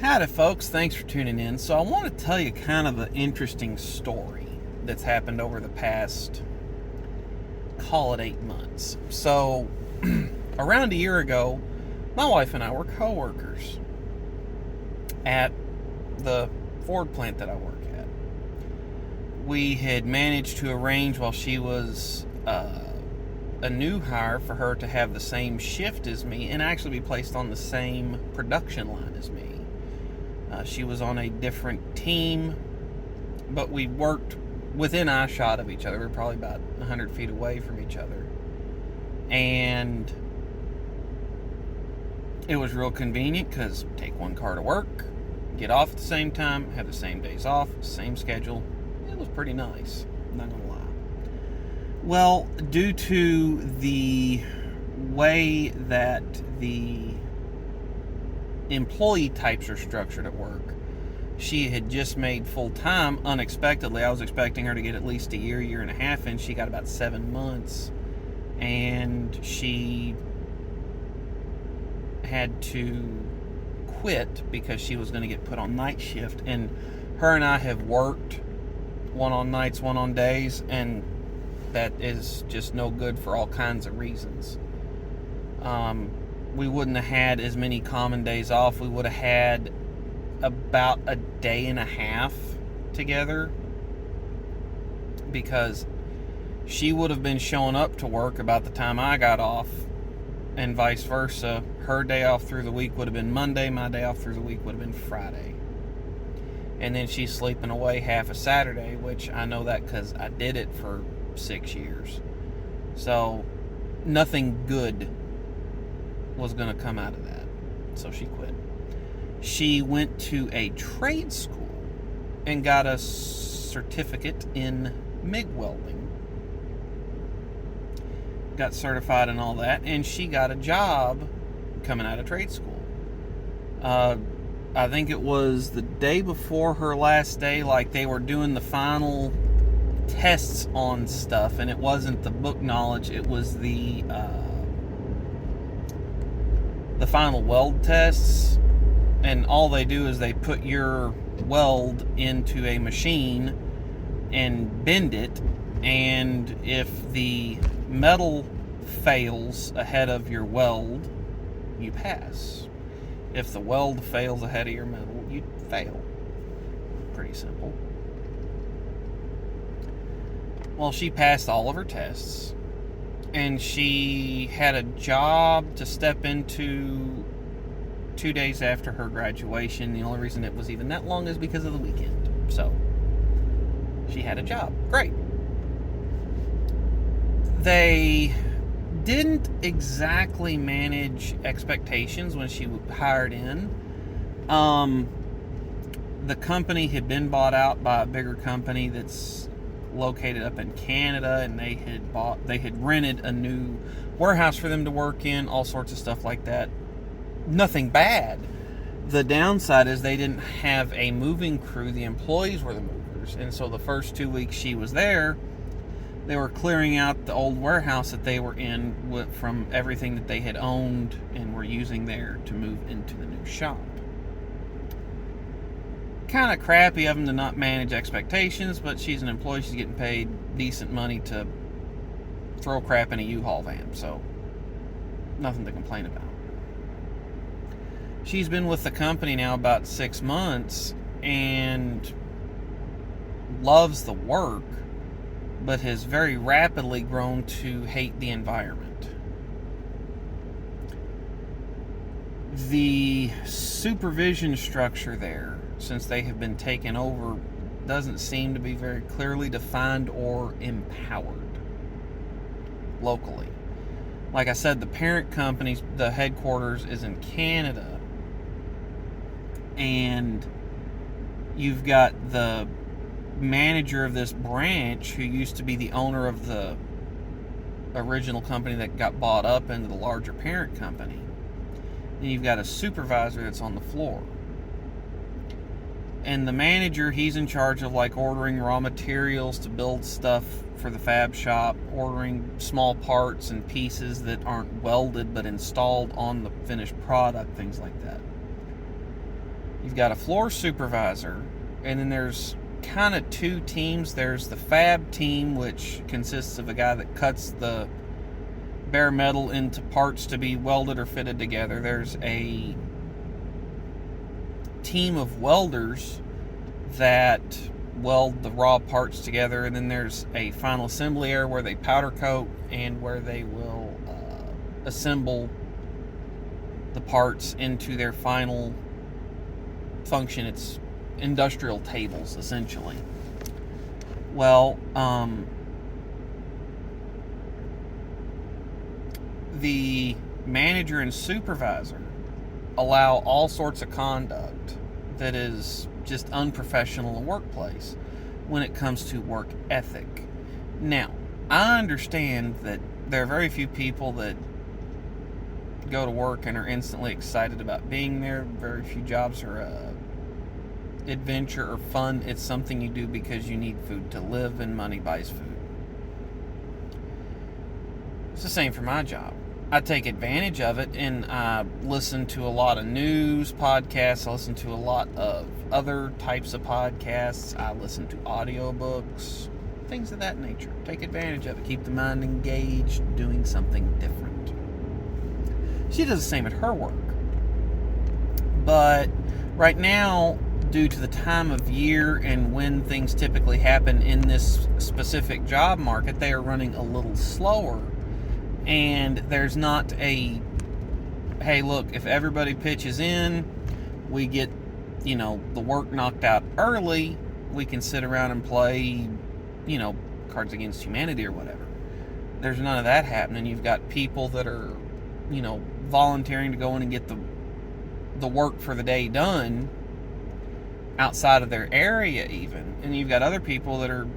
Howdy, folks. Thanks for tuning in. So, I want to tell you kind of an interesting story that's happened over the past, call it 8 months. So, around a year ago, my wife and I were co-workers at the Ford plant that I work at. We had managed to arrange, while she was a new hire, for her to have the same shift as me and actually be placed on the same production line as me. She was on a different team, but we worked within eyeshot of each other. We were probably about 100 feet away from each other. And it was real convenient because take one car to work, get off at the same time, have the same days off, same schedule. It was pretty nice, I'm not gonna lie. Well, due to the way that the employee types are structured at work, she had just made full-time unexpectedly. I was expecting her to get at least a year and a half in. She got about 7 months, and she had to quit because she was going to get put on night shift. And her and I have worked, one on nights, one on days, and that is just no good for all kinds of reasons. We wouldn't have had as many common days off. We would have had about a day and a half together, because she would have been showing up to work about the time I got off, and vice versa. Her day off through the week would have been Monday, my day off through the week would have been Friday. And then she's sleeping away half a Saturday, which I know that because I did it for 6 years. So nothing good was going to come out of that. So she quit. She went to a trade school and got a certificate in MIG welding. Got certified and all that, and she got a job coming out of trade school. I think it was the day before her last day, like they were doing the final tests on stuff, and it wasn't the book knowledge, it was the final weld tests. And all they do is they put your weld into a machine and bend it, and if the metal fails ahead of your weld, you pass. If the weld fails ahead of your metal, you fail. Pretty simple. Well, she passed all of her tests, and she had a job to step into 2 days after her graduation. The only reason it was even that long is because of the weekend. So, she had a job. Great. They didn't exactly manage expectations when she hired in. The company had been bought out by a bigger company that's located up in Canada, and they had rented a new warehouse for them to work in, all sorts of stuff like that. Nothing bad. The downside is they didn't have a moving crew. The employees were the movers, and so the first 2 weeks she was there, they were clearing out the old warehouse that they were in from everything that they had owned and were using there to move into the new shop. Kind of crappy of them to not manage expectations, but she's an employee. She's getting paid decent money to throw crap in a U-Haul van, so nothing to complain about. She's been with the company now about 6 months and loves the work, but has very rapidly grown to hate the environment. The supervision structure there, since they have been taken over, doesn't seem to be very clearly defined or empowered locally. Like I said, the parent company, the headquarters, is in Canada, and you've got the manager of this branch who used to be the owner of the original company that got bought up into the larger parent company. And you've got a supervisor that's on the floor. And the manager, he's in charge of like ordering raw materials to build stuff for the fab shop, ordering small parts and pieces that aren't welded but installed on the finished product, things like that. You've got a floor supervisor, and then there's kind of two teams. There's the fab team, which consists of a guy that cuts the bare metal into parts to be welded or fitted together. There's a team of welders that weld the raw parts together, and then there's a final assembly area where they powder coat and where they will assemble the parts into their final function. It's industrial tables, essentially. Well, the manager and supervisor allow all sorts of conduct that is just unprofessional in the workplace when it comes to work ethic. Now, I understand that there are very few people that go to work and are instantly excited about being there. Very few jobs are adventure or fun. It's something you do because you need food to live, and money buys food. It's the same for my job. I take advantage of it, and I listen to a lot of news podcasts. I listen to a lot of other types of podcasts. I listen to audiobooks, things of that nature. Take advantage of it. Keep the mind engaged, doing something different. She does the same at her work. But right now, due to the time of year and when things typically happen in this specific job market, they are running a little slower. And there's not a, hey, look, if everybody pitches in, we get, the work knocked out early, we can sit around and play, Cards Against Humanity or whatever. There's none of that happening. You've got people that are, volunteering to go in and get the work for the day done outside of their area even. And you've got other people that are,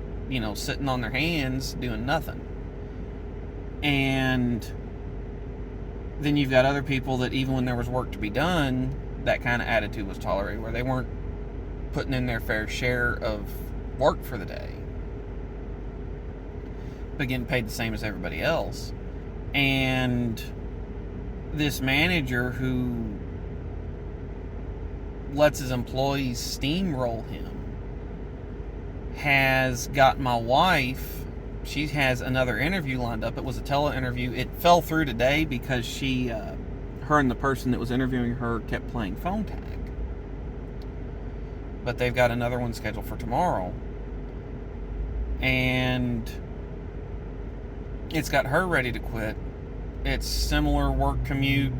sitting on their hands doing nothing. And then you've got other people that even when there was work to be done, that kind of attitude was tolerated, where they weren't putting in their fair share of work for the day, but getting paid the same as everybody else. And this manager who lets his employees steamroll him has got my wife. She has another interview lined up. It was a tele-interview. It fell through today because her and the person that was interviewing her kept playing phone tag. But they've got another one scheduled for tomorrow. And it's got her ready to quit. It's similar work commute,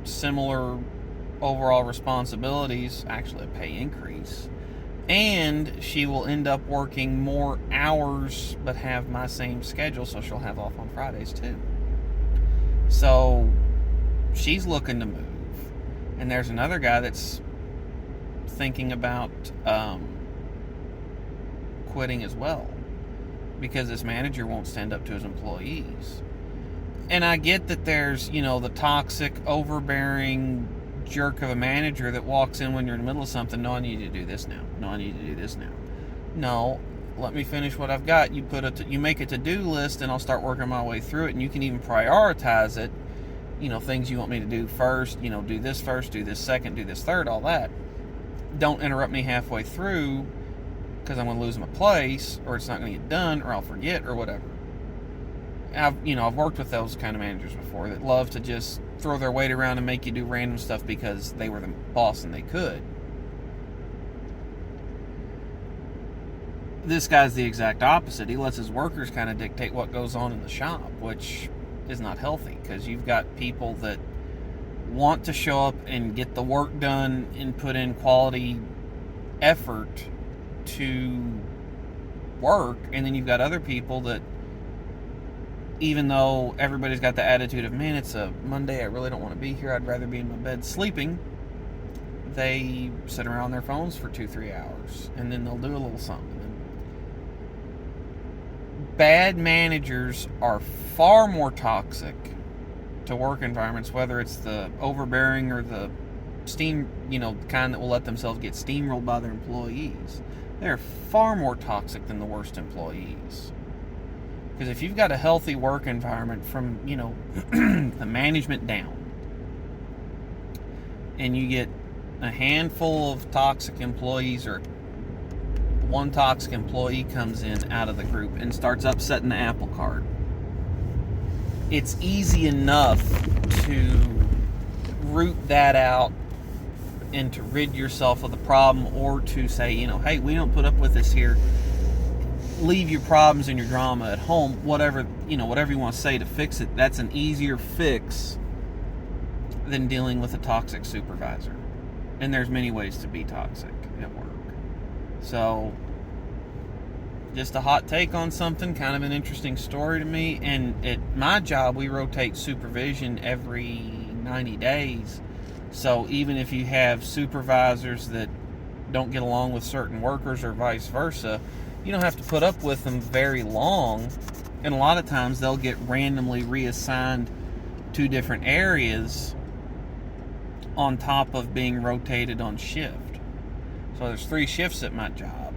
similar overall responsibilities, actually a pay increase. And she will end up working more hours but have my same schedule, so she'll have off on Fridays too. So she's looking to move. And there's another guy that's thinking about quitting as well, because this manager won't stand up to his employees. And I get that there's, the toxic, overbearing jerk of a manager that walks in when you're in the middle of something. No, I need you to do this now. No, I need you to do this now. No, let me finish what I've got. You make a to-do list, and I'll start working my way through it, and you can even prioritize it. Things you want me to do first, do this first, do this second, do this third, all that. Don't interrupt me halfway through, because I'm going to lose my place, or it's not going to get done, or I'll forget, or whatever. I've worked with those kind of managers before that love to just throw their weight around and make you do random stuff because they were the boss and they could. This guy's the exact opposite. He lets his workers kind of dictate what goes on in the shop, which is not healthy, because you've got people that want to show up and get the work done and put in quality effort to work, and then you've got other people that, even though everybody's got the attitude of, man, it's a Monday, I really don't want to be here, I'd rather be in my bed sleeping, they sit around their phones for 2-3 hours, and then they'll do a little something. Bad managers are far more toxic to work environments, whether it's the overbearing or the kind that will let themselves get steamrolled by their employees. They're far more toxic than the worst employees. Because if you've got a healthy work environment from, the management down, and you get a handful of toxic employees, or one toxic employee comes in out of the group and starts upsetting the apple cart, it's easy enough to root that out and to rid yourself of the problem, or to say, hey, we don't put up with this here. Leave your problems and your drama at home. Whatever you want to say to fix it. That's an easier fix than dealing with a toxic supervisor. And there's many ways to be toxic at work. So, just a hot take on something, kind of an interesting story to me. And at my job, we rotate supervision every 90 days. So even if you have supervisors that don't get along with certain workers or vice versa, you don't have to put up with them very long. And a lot of times they'll get randomly reassigned to different areas on top of being rotated on shift. So there's 3 shifts at my job.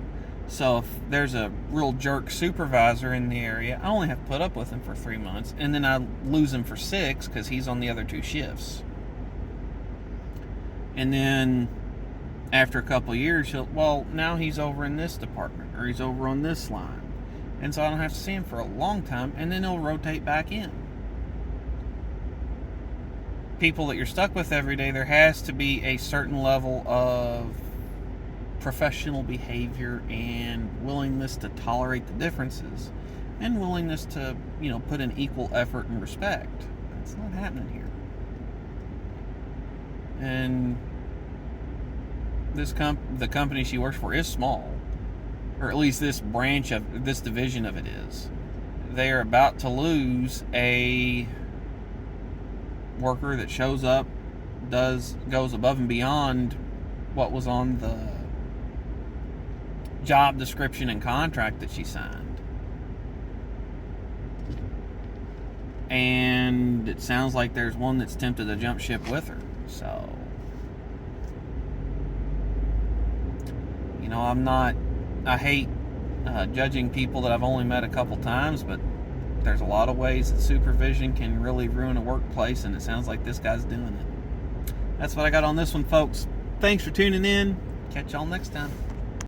So if there's a real jerk supervisor in the area, I only have to put up with him for 3 months, and then I lose him for 6 because he's on the other 2 shifts. And then after a couple of years, now he's over in this department, or he's over on this line. And so I don't have to see him for a long time, and then he'll rotate back in. People that you're stuck with every day, there has to be a certain level of professional behavior and willingness to tolerate the differences, and willingness to, put in equal effort and respect. That's not happening here. And the company she works for is small, or at least this branch of this division of it is. They are about to lose a worker that shows up, goes above and beyond what was on the job description and contract that she signed. And it sounds like there's one that's tempted to jump ship with her. So, I hate judging people that I've only met a couple times, but there's a lot of ways that supervision can really ruin a workplace, and it sounds like this guy's doing it. That's what I got on this one, folks. Thanks for tuning in. Catch y'all next time.